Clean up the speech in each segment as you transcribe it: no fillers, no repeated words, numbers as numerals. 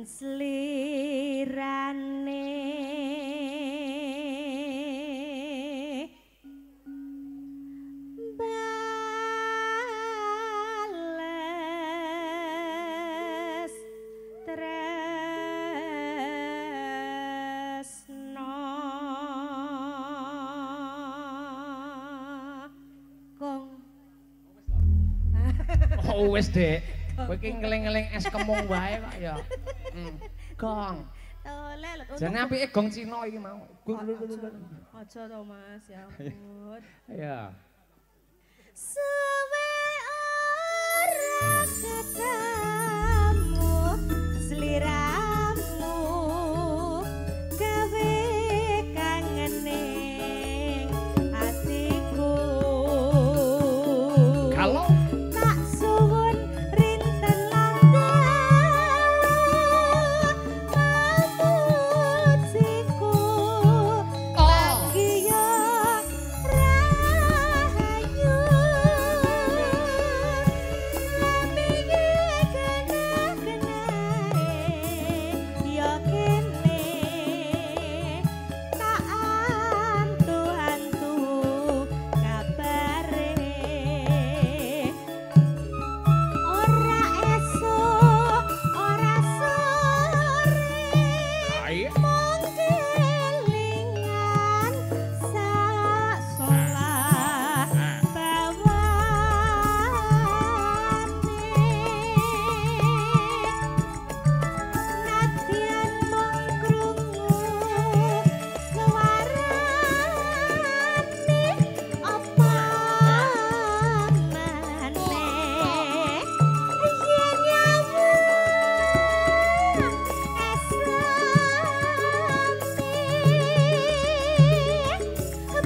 slirane bales tresno kong oh wis Dek kowe iki ngeling-eling es kemung wae kok ya gong jane apike gong Cina iki mau aja to Mas ya ampun ya suwe ora ketemu sliramu gawe kangening atiku kalau tak suwun rinten lamutsiku panggiya rahayu lamine kena-kenae ya kene tak antu-antu kabare ora esuk ora sore ayo mung kelingan sak solah bawane nadyan mung krungu suarane apa maneh yen nyawu esami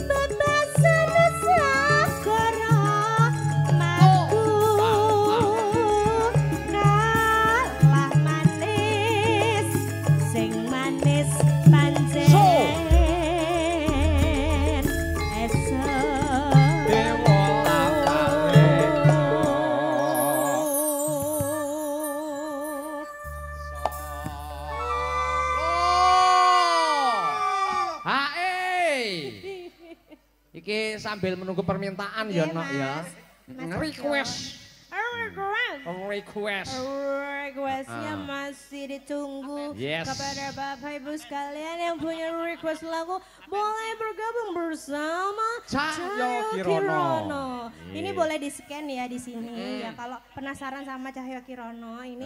bebasan sagara matu kalah manis sing manis pancen dewa lapare iki sambil menunggu permintaan ya Iya, Nok ya. Mas. Request. Requestnya Ah. masih ditunggu Yes. kepada Bapak Ibu sekalian yang punya request lagu boleh bergabung bersama Cahyo Kirono. Ini Iya. boleh di scan ya di sini ya kalau penasaran sama Cahyo Kirono ini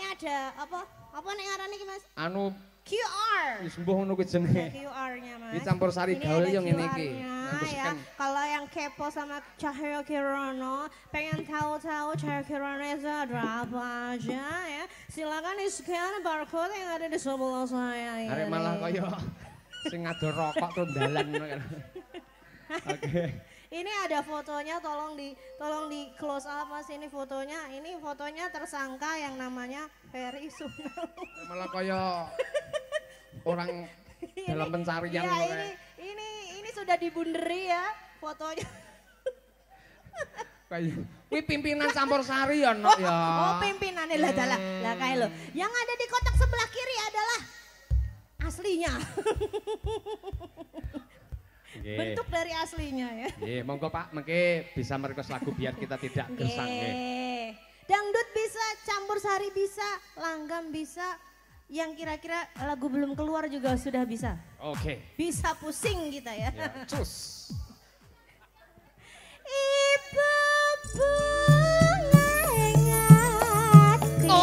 ada apa nek ngarane iki Mas? Anu QR. wis mbuh ngono kuwi jenenge. QR-nya Mas. Iki campur sari Ini gaul ada yang ngene iki. QR-nya, Nganggo ya. scan. Kalau yang kepo sama Cahyo Kirono, pengen tahu-tahu Cahyo Kirono itu ada apa aja ya. Silakan di-scan barcode yang ada di sebelah saya ini. Arek malah kaya sing ngado rokok tuh dalan ngono kan. Oke. Ini ada fotonya, tolong di close up Mas ini fotonya. Ini fotonya tersangka yang namanya Ferry Sunal. Malah kaya orang dalam pencarian Iya, ngono kae. ini sudah dibunderi ya fotonya. Kayak kuwi pimpinan campur sari ya Nok ya. Oh, pimpinannya lah kayak lo. Yang ada di kotak sebelah kiri adalah aslinya. Nggih. Bentuk dari aslinya ya. Nggih, monggo Pak, mengke bisa merequest lagu biar kita tidak gersang nggih. Nggih. Dangdut bisa, campur sari bisa, langgam bisa. Yang kira-kira lagu belum keluar juga sudah bisa. Oke. Bisa pusing kita ya. Ya, cus. Ibu bunga ngati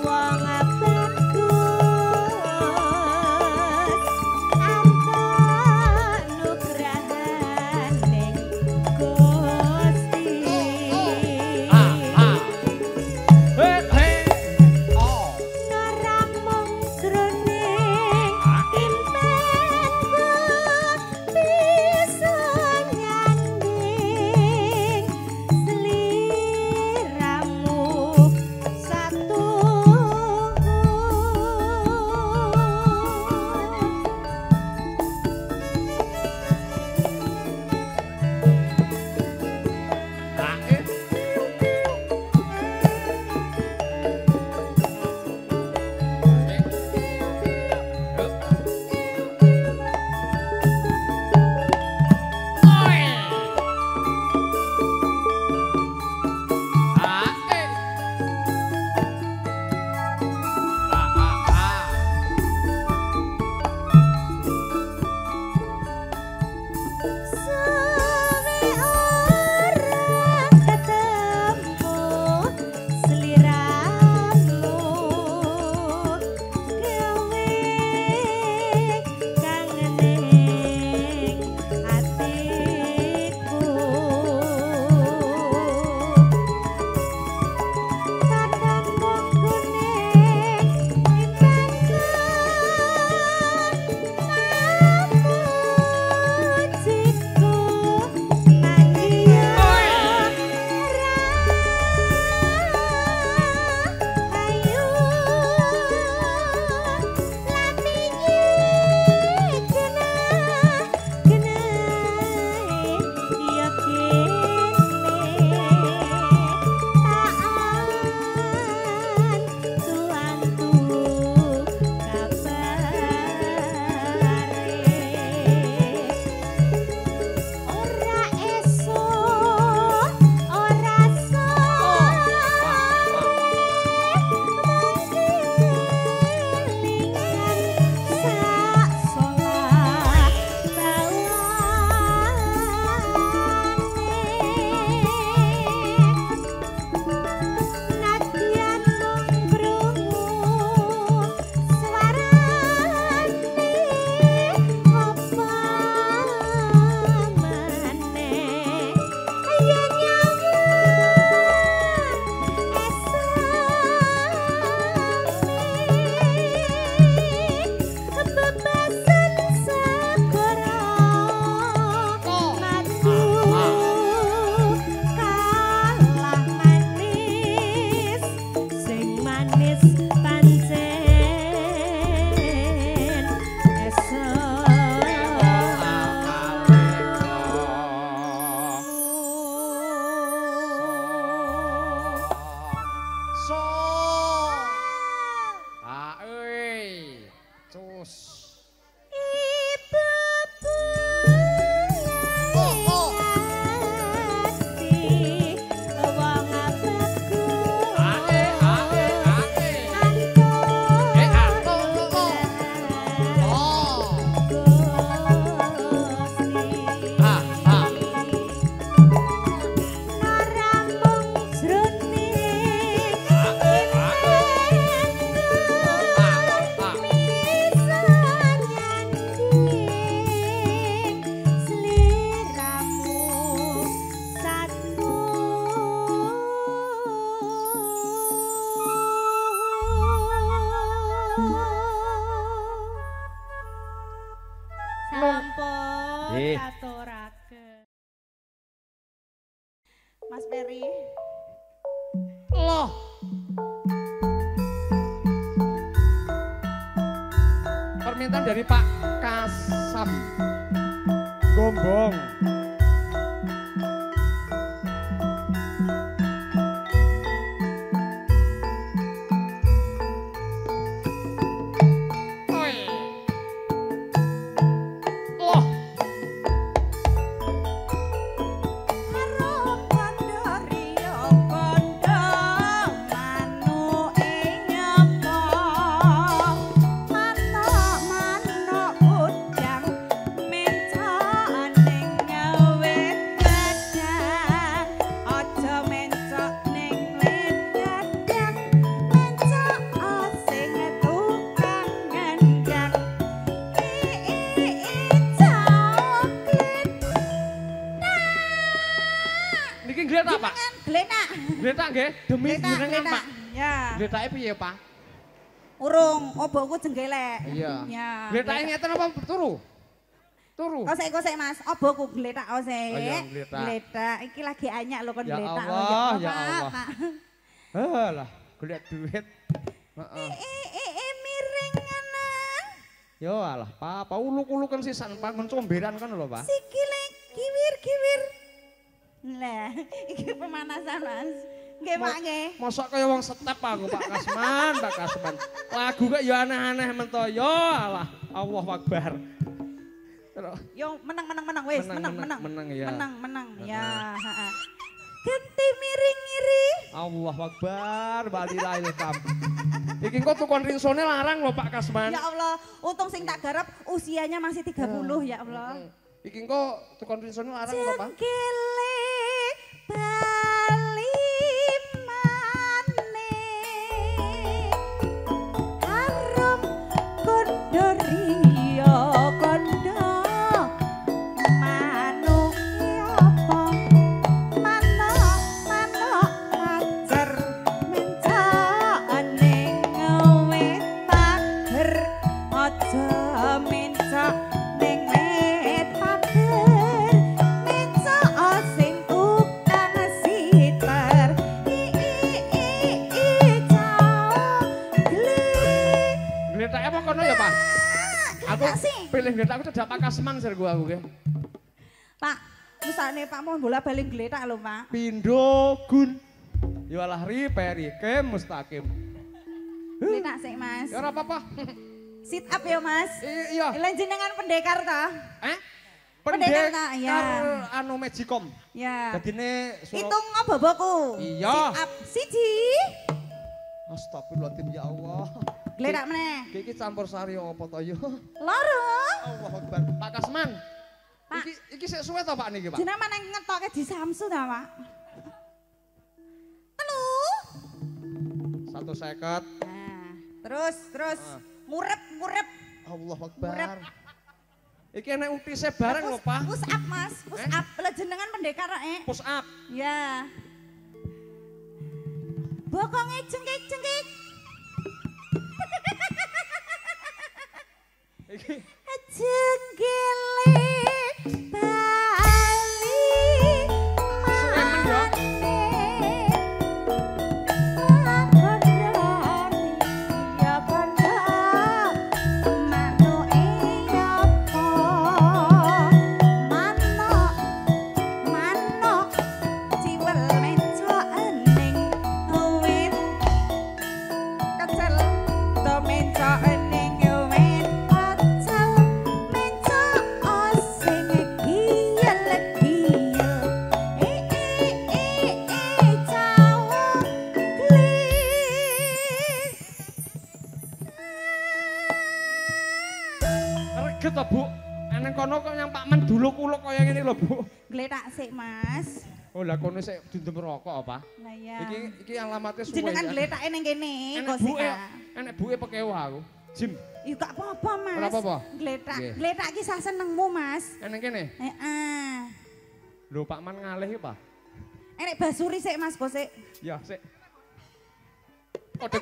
wong bagus antuk nugrahan ning Gusti. Oh. Naramung jroning impenku bisa nyanding Loh. Permintaan dari Pak Kasam. Gombong. Gletak nggih, demi jenengan Pak. Ya. Gletake piye, Pak? Urung, oboku jenggelek. Iya. Ya. Gletake ngeten apa turu? Turu. Kosek-kosek Mas, oboku gletak kosek. Oh iya, gletak. Gletak, iki lagi anyak lho kon Ya gletak. Allah, ya Allah. Halah, golek duit. Heeh. Miring anan. Yo alah, apa uluk-ulukan sisan pangon comberan kan lho, Pak. Sikile kiwir-kiwir. Lah, iki pemanasan Mas. Nggih, Pak nggih. Mosok kaya wong setep aku, Pak Kasman, Pak Kasman. Lagu kok ya aneh-aneh men to. Yo alah, Allahu Akbar. Yo menang wis, menang. Ya. Menang ya, heeh. Ganti miring-iri. Allahu Akbar, balilah ilham. Iki kok tukon ringsone larang lho Pak Kasman. Ya Allah, untung sing tak garap usianya masih 30 ya Allah. Iki kok tukon ringsone larang lho Pak. Jengkele bali maneh harum kondo riya kondo manuk apa manuk ajar mencane wit pager aja mencak ning wit pager mencak sing tukang siter Gletak apa kono ya, Pak? Aku pilih gletak aku cedak Pak Kasman sir gua aku ke. Pak, musane Pak mau bola-bali gletak lho, Pak. Pindo gun. Ya alah riperi kem mustaqim. Gletak sik, Mas. Ya ora apa-apa. Sit up ya, Mas. Iya. Lan jenengan pendekar ta? Pendekar ya. Anu Magicom. Ya. Dadine Hitung boboku. Iya. Sit up siji. Astagfirullahaladzim ya Allah. Gletak meneh. Iki campur sari apa to ya? Loro. Allahu Akbar. Pak Kasman. Pak. Iki sik suwe to Pak niki, Pak? Jenengan meneh ngetoke di Samsu ta, Pak? Telu. 150. Nah, terus murep. Allahu Akbar. Murep. Iki enek utise bareng lho, Pak. Push up, Mas. Push up. Lah jenengan pendekar Push up. Ya. Bokonge jengkik-jengkik. Iki Jengkele bali suwemen ya. Reget to, Bu. Eneng kono kok yang Pak Men duluk-uluk kaya ngene lho, Bu. Gletak sik, Mas. Oh, lah kono sik dundem rokok apa? Lah ya. Iki alamatnya suwe. Jenengan gletake ning kene, Enek buke pekewa aku. Jim. Ya gak apa-apa, Mas. Ora apa-apa. Gletak. Nggih. Gletak iki sak senengmu, Mas. Enek kene. Heeh. Lho Pak Man ngalih iki, Pak. Enek basuri sik, Mas, Bosik. Ya, sik. Kode.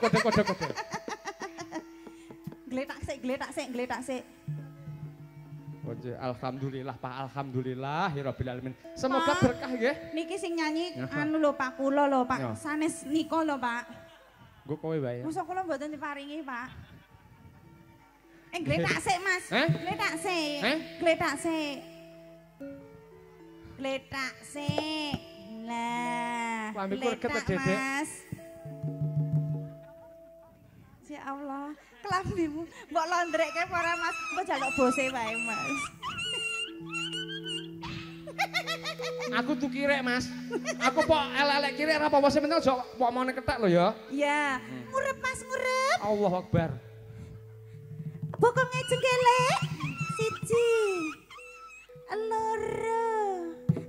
Gletak sik. Alhamdulillah Pak, alhamdulillah ya rabbil alamin. Semoga berkah nggih. Niki sing nyanyi anu lho Pak, kula lho Pak. Sanes nika lho Pak. Nggo kowe wae. Mosok kula mboten diparingi Pak. Gletak sik Mas. Gletak sik. Gletak sik. Gletak sik. Lah. Gletak Mas. Ya Allah, kelambimu mbok londrekke para Mas, mbok jaluk bose wae Mas. Aku tuh kirek Mas. Aku pok elek-elek kirek ora apa-apa sing penting aja pok mone ketek lho ya. Iya, ngurep Mas, ngurep. Allahu Akbar. Bokonge jenggele. Siji. Loro.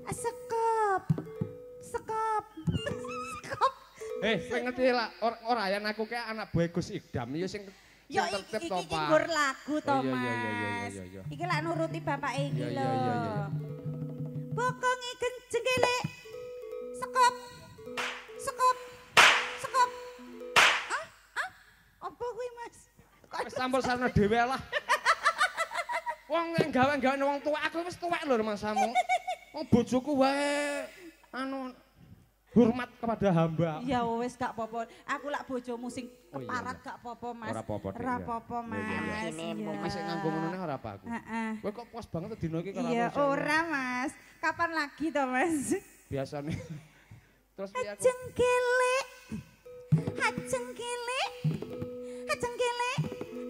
Sekop. Sekop. Sekop. Kowe ngerti lah ora yen aku kayak anak buah Gus Ikdam ya sing tertib to Pak. Iki nggur lagu to Mas. Iki lak nuruti bapak iki lho. Bokonge jenggele. Sekop. Sekop. Sekop. Apa kuwi Mas? Wis sampun sarana dhewe lah. Wong nek gawe-gawe wong tuwek aku wis tuwek lho masamu. Wong bojoku wae anu hormat kepada hamba. Ya wis gak apa-apa. Aku lak bojomu sing keparat gak apa-apa Mas. Ora apa-apa. Ora apa-apa Mas. Wis nganggo ngono ora apa aku. Kowe kok puas banget dino iki karo aku. Iya ora Mas. Kapan lagi to Mas? Biasane. Terus piye aku? Jengkele. Jengkele. Jengkele.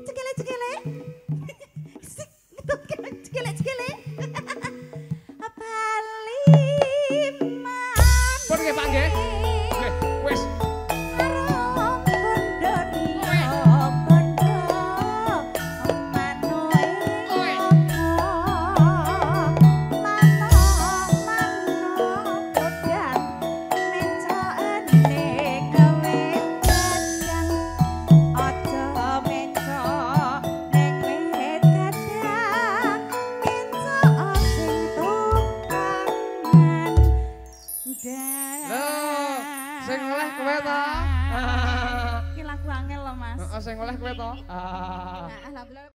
Jengkele jengkele. Sik jengkele jengkele. Pun nggih Pak nggih. Nggih, wis. Sing oleh kowe to. Alhamdulillah.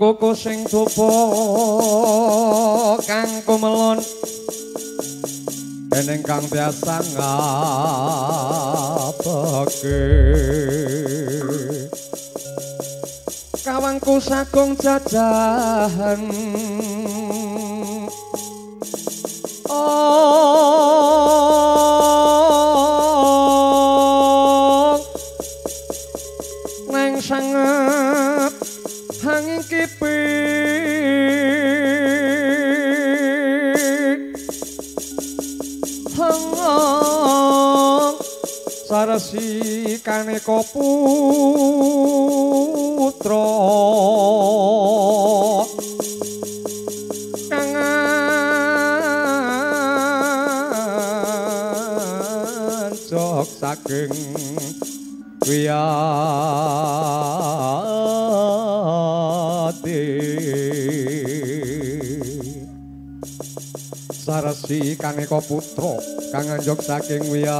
Koko sing tupo kang kumelon eneng kang biasa ngapeke kawangku sagung jajahan neng sangat hanging kipik hangong sarasi kaneka putra kang ancok saking sarasi kaneka putra kang anjok saking wiyati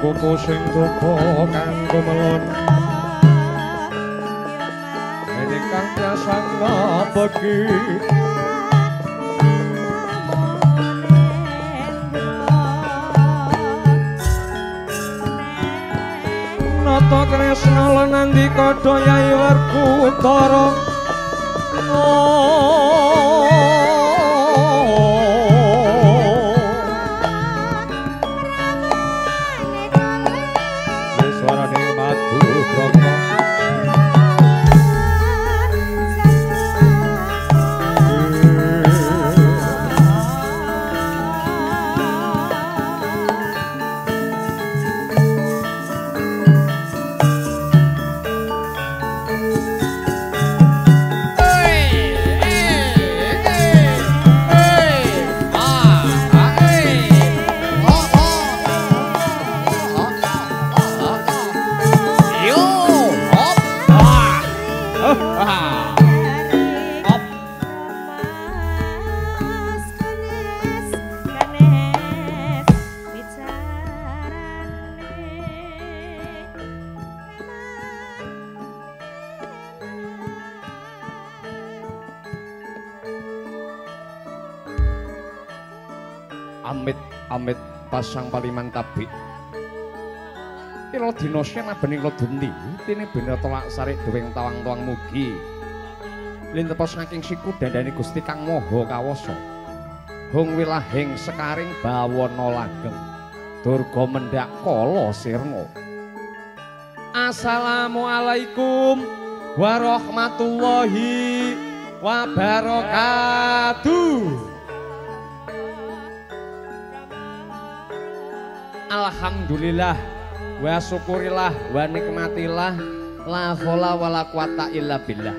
koko sing tupo kang kumelon kang biasa ngapeki nata kresna lan nandika Yayi Werkudara suarane madu brata amit pasang paliman tabik ilo dina sen bening ledeni tine bener tolak sarik deweng tawang-tawang mugi lintepa saking siku dandane Gusti Kang Maha Kawasa hung wilahing sekaring bawana langgeng durga mendhak kala sirna. Assalamualaikum warahmatullahi wabarakatuh. Alhamdulillah wa syukurillah wa nikmatillah la haula wala quwata illa billah.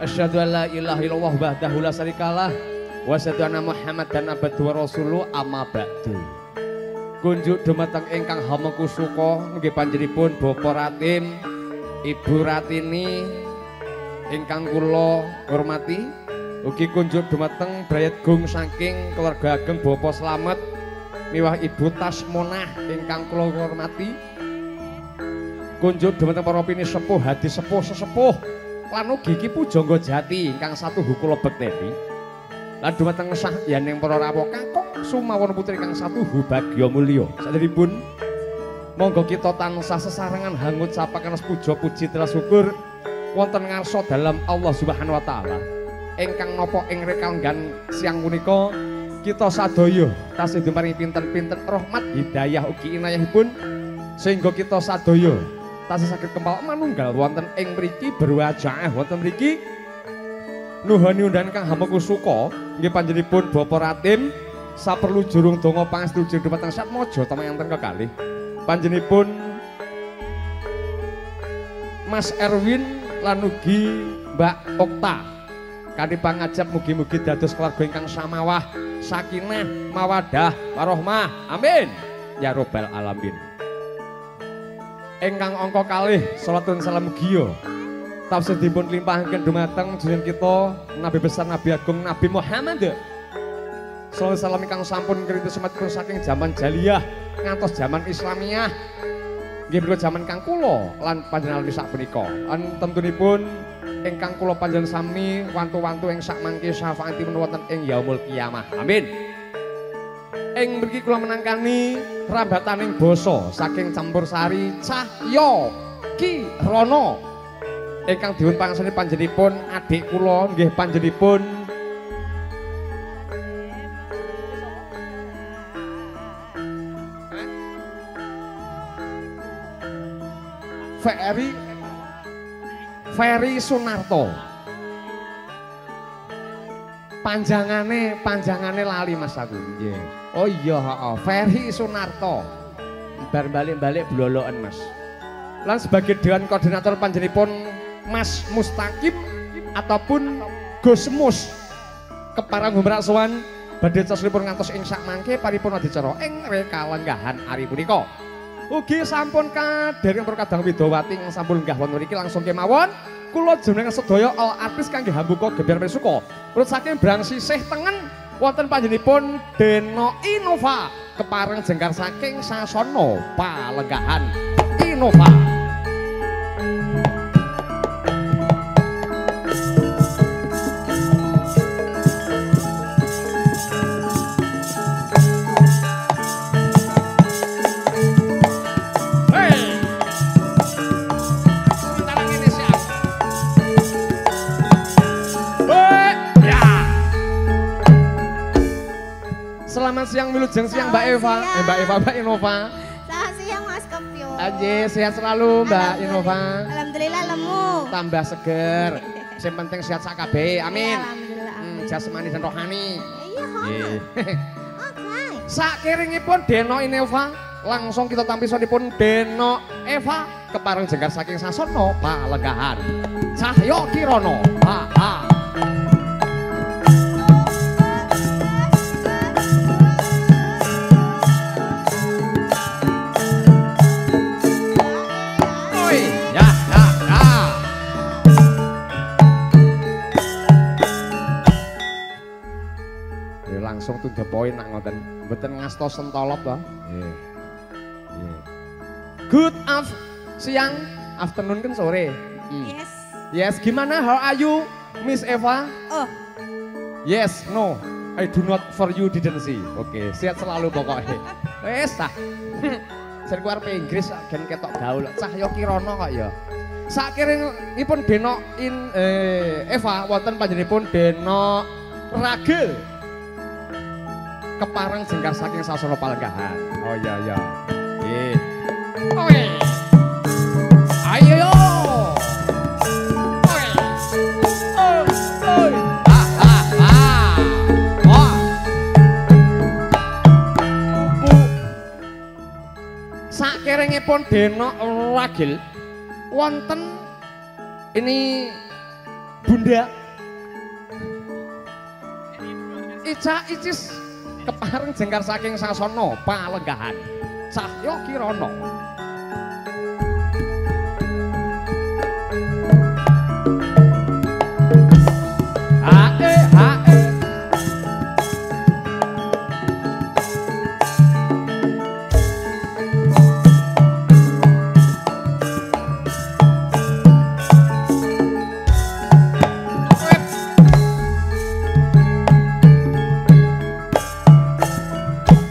Asyhadu an la ilaha illallah wahdahu la syarikalah wa asyhadu anna Muhammadan abduhu wa rasuluhu amma ba'du. kunjuk dumateng ingkang hamengku suka nggih panjenenganipun Bapak Ratim, Ibu Ratini ingkang kula hormati, ugi kunjuk dumateng Brayat Gung saking keluarga ageng Bapak Slamet miwah Ibu Tasmonah ingkang kula hormati. Kunjuk dumateng para pini sepuh, hadi sepuh, sesepuh lan ugi Ki Pujangga Jati ingkang satuhu kula bekteni. Lan dumateng sahyaning para rawuh kakung sumawon putri kang satuhu bagya mulya. Saderipun monggo kita tansah sesarengan hangut sapaken puja puji telas syukur wonten ngarsa dalam Allah Subhanahu wa taala. Ingkang napa ing rekalenggan siang punika kita sadaya tasih diparingi pinten-pinten rahmat hidayah ugi inayahipun sehingga kita sadaya tasih saged kempal manunggal wonten ing mriki berwajah wonten mriki nuhani undangan kang hamengku suka nggih panjenenganipun Bapak Ratim saperlu jurung donga pangestu dhumateng Satmaja tamayanten kekalih panjenenganipun Mas Erwin lan ugi Mbak Okta kanthi pangajap mugi-mugi dados keluarga ingkang samawah sakinah mawadah warahmah amin ya robbal alamin. Ingkang angka kalih salatun salam mugia tafsir dipun limpahaken dumateng jenengan kita Nabi besar Nabi Agung Nabi Muhammad. Salawat salam ingkang sampun kerintis semetipun saking zaman Jaliyah ngantos zaman Islamiyah. Nggih menika zaman kang kula lan panjenengan sak punika. Lan tentunipun ingkang kula panjenengan sami wantu-wantu ing sak mangke syafaatipun wonten ing yaumul kiamah. Amin. Ing mriki kula menangkani rambataning basa saking campursari Cahya Kirana ingkang dipun pangsani panjenenganipun adik kula nggih panjenenganipun Ferry Sunarto. Panjangane lali Mas aku. Nggih. Oh iya, heeh, Ferry Sunarto. Bar balik-balik bloloken Mas. Lan sebagai dewan koordinator panjenenganipun Mas Mustaqim ataupun Gus Mus keparang humrak sowan badhe caslipun ngantos ing sak mangke paripurna adicara ing rekalenggahan ari punika. Ugi sampun kadhereng para kadang widawati ing sampun lenggah wonten mriki langsung kemawon kula jenengan sedaya all artis kangge hambuka gebyar mesuka. Urut saking brang sisih tengen wonten panjenenganipun Deno Innova kepareng jengkar saking Sasana Palenggahan Innova. Selamat siang wilujeng siang Mbak Eva, Mbak Innova. Selamat siang Mas Kepyo. Aji sehat selalu Mbak Innova. Alhamdulillah lemu. Tambah seger. Yang penting sehat sakabeh. Amin. Alhamdulillah. Jasmani dan rohani. Iya, oke. Sakiringipun Deno Innova, langsung kita tampisanipun Deno Eva kepareng jengkar saking Sasana Palenggahan. Cahya Kirana. Langsung to the point nak ngoten. Mboten ngasta sentolop to. Nggih. Good siang, afternoon kan sore. Yes. Yes, gimana? How are you, Miss Eva? Oh. Yes, no. I do not for you didn't see. Oke, sehat selalu pokoknya. Wes ta. Sen kuwi arep Inggris gen ketok gaul. Cahya Kirana kok ya. Sakiringipun Deno Eva wonten panjenenganipun Deno Ragil. Kepareng jengkar saking Sasana Palenggahan. Oh iya iya. Nggih. Oke. Ayo. Oke. Oi. Wah. Sakerengipun Deno Ragil wonten ini Bunda Ica Icis kepareng jengkar saking sasana palenggahan Cahya Kirana.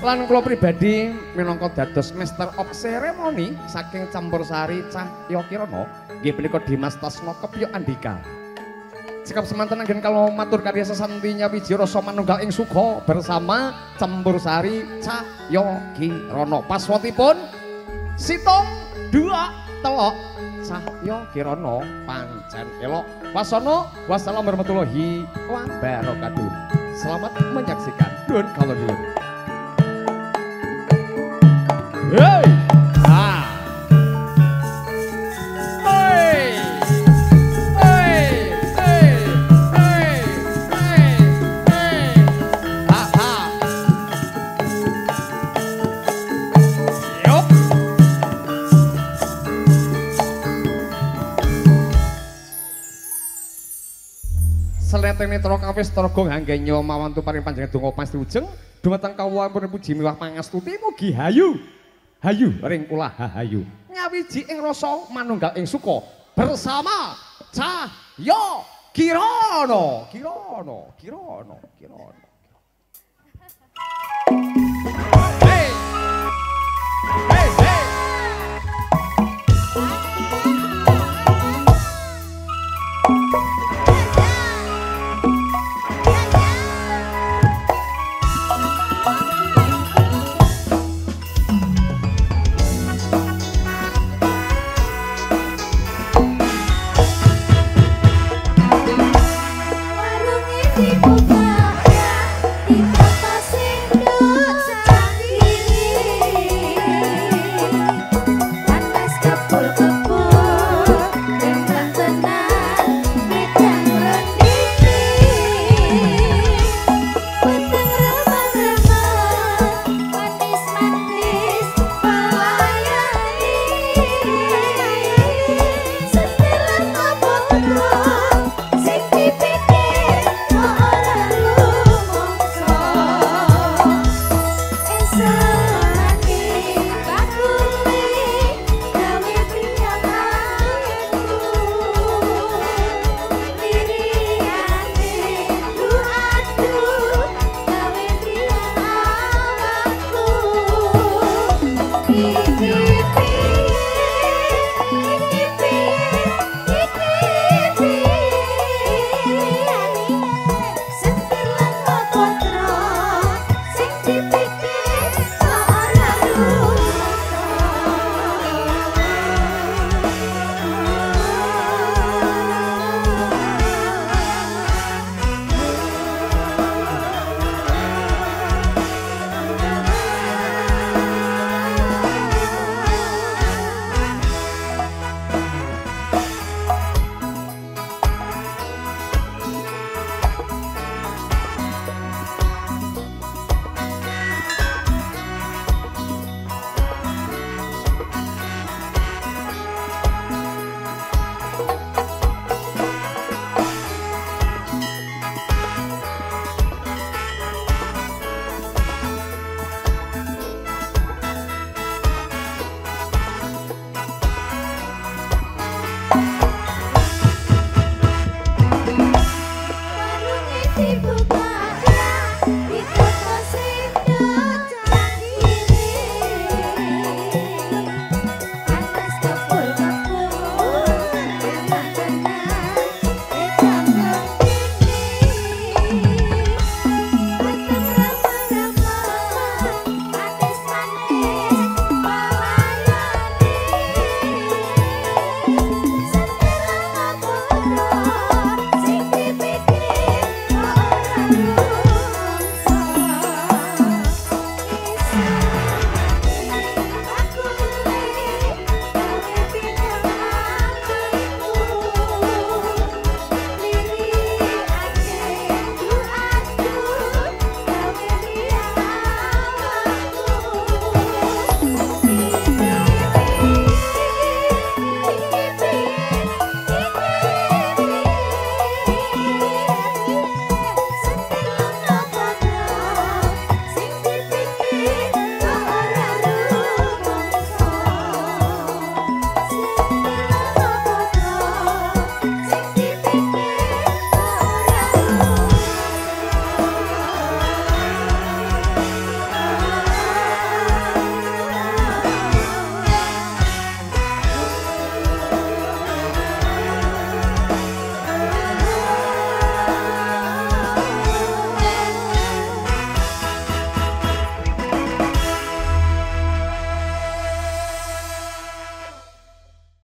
Lan kula pribadi minangka dados Master of Ceremony saking Campursari Cahya Kirana nggih punika Dimas Tasno Kepyo Andika. Sikap semanten anggen kalau matur karya sesantinya wiji rasa manunggal ing suka bersama Campursari Cahya Kirana. Paswatipun situng 2 telok Cahya Kirana pancen elok. Wasana wassalamu warahmatullahi wabarakatuh. Selamat menyaksikan. Nuwun kala nuwun. Hey! Ah! Hey! Hey! Hey! Hey! Hey! Hey! Ha ha! Yup! Seleteng nitro kawis traga nganggenyo mawantu paring panjenengan donga pasti ujeng dumateng kawuhan puji miwah pangastuti mugi hayu. Hayu ring kula hayu nyawiji ing rasa manunggal ing suka bersama Cahya Kirana.